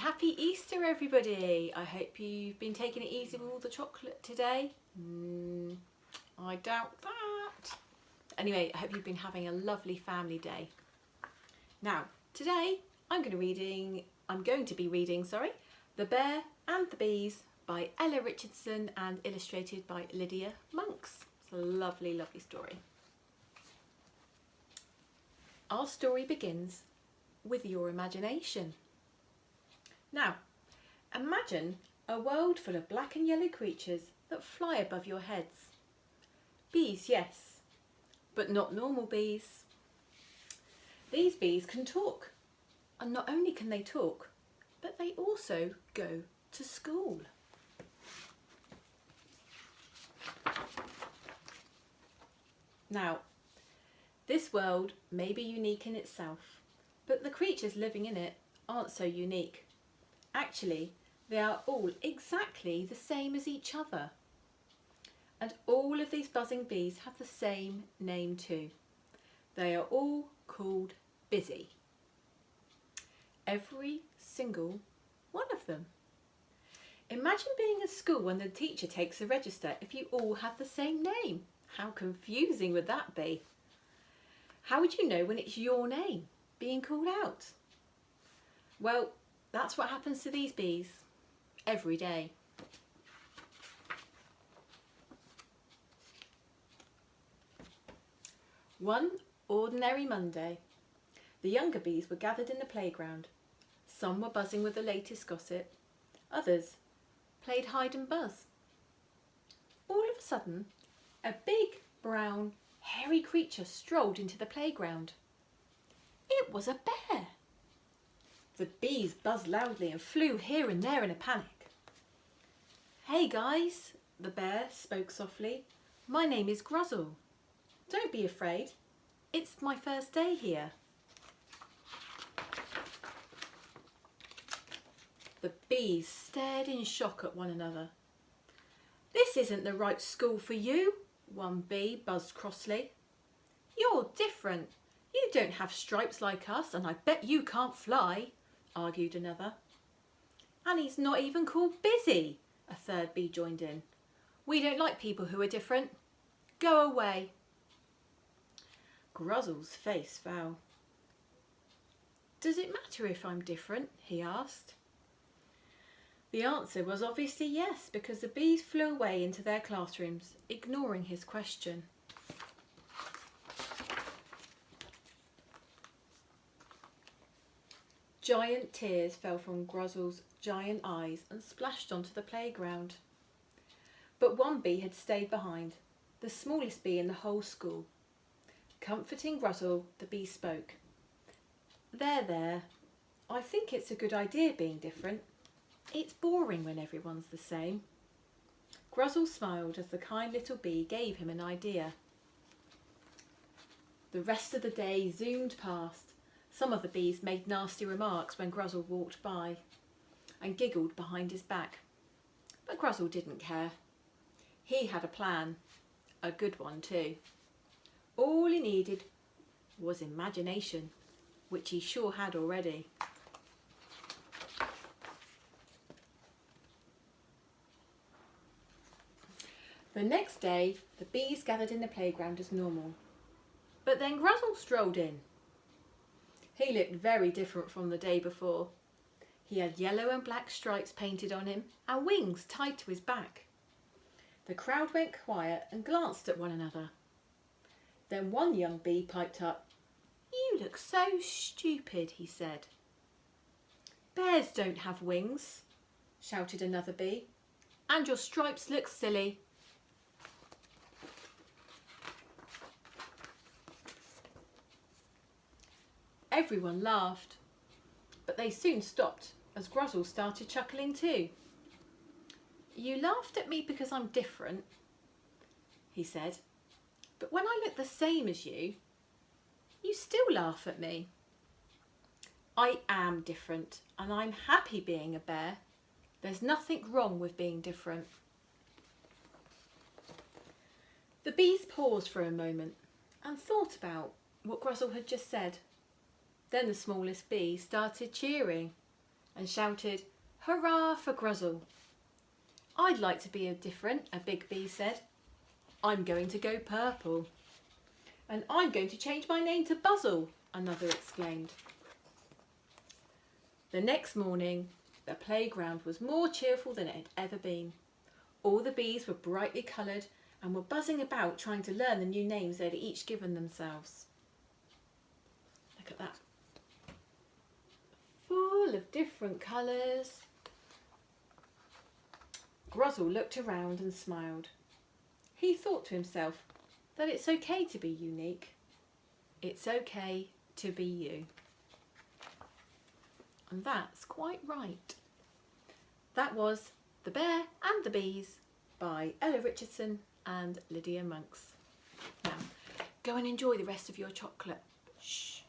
Happy Easter everybody. I hope you've been taking it easy with all the chocolate today. I doubt that. Anyway, I hope you've been having a lovely family day. Now, today I'm going to be reading The Bear and the Bees by Ella Richardson and illustrated by Lydia Monks. It's a lovely, lovely story. Our story begins with your imagination. Now, imagine a world full of black and yellow creatures that fly above your heads. Bees, yes, but not normal bees. These bees can talk, and not only can they talk, but they also go to school. Now, this world may be unique in itself, but the creatures living in it aren't so unique. Actually, they are all exactly the same as each other. And all of these buzzing bees have the same name too. They are all called Busy. Every single one of them. Imagine being at school when the teacher takes the register if you all have the same name. How confusing would that be? How would you know when it's your name being called out? Well, that's what happens to these bees every day. One ordinary Monday, the younger bees were gathered in the playground. Some were buzzing with the latest gossip, others played hide and buzz. All of a sudden, a big, brown, hairy creature strolled into the playground. It was a bear. The bees buzzed loudly and flew here and there in a panic. "Hey guys," the bear spoke softly. "My name is Gruzzle. Don't be afraid. It's my first day here." The bees stared in shock at one another. "This isn't the right school for you," one bee buzzed crossly. "You're different. You don't have stripes like us, and I bet you can't fly," argued another. "And he's not even called Busy," a third bee joined in. "We don't like people who are different. Go away." Gruzzle's face fell. "Does it matter if I'm different?" he asked. The answer was obviously yes, because the bees flew away into their classrooms, ignoring his question. Giant tears fell from Gruzzle's giant eyes and splashed onto the playground. But one bee had stayed behind, the smallest bee in the whole school. Comforting Gruzzle, the bee spoke. There. I think it's a good idea being different. It's boring when everyone's the same." Gruzzle smiled as the kind little bee gave him an idea. The rest of the day zoomed past. Some of the bees made nasty remarks when Gruzzle walked by and giggled behind his back. But Gruzzle didn't care. He had a plan, a good one too. All he needed was imagination, which he sure had already. The next day, the bees gathered in the playground as normal. But then Gruzzle strolled in. He looked very different from the day before. He had yellow and black stripes painted on him and wings tied to his back. The crowd went quiet and glanced at one another. Then one young bee piped up. "You look so stupid," he said. "Bears don't have wings," shouted another bee. "And your stripes look silly." Everyone laughed, but they soon stopped as Gruzzle started chuckling too. "You laughed at me because I'm different," he said, "but when I look the same as you, you still laugh at me. I am different and I'm happy being a bear. There's nothing wrong with being different." The bees paused for a moment and thought about what Gruzzle had just said. Then the smallest bee started cheering and shouted, "Hurrah for Gruzzle!" "I'd like to be different," a big bee said. "I'm going to go purple." "And I'm going to change my name to Buzzle," another exclaimed. The next morning, the playground was more cheerful than it had ever been. All the bees were brightly coloured and were buzzing about trying to learn the new names they'd each given themselves. Look at that. Full of different colours. Gruzzle looked around and smiled. He thought to himself that it's okay to be unique. It's okay to be you. And that's quite right. That was The Bear and the Bees by Ella Richardson and Lydia Monks. Now, go and enjoy the rest of your chocolate. Shh.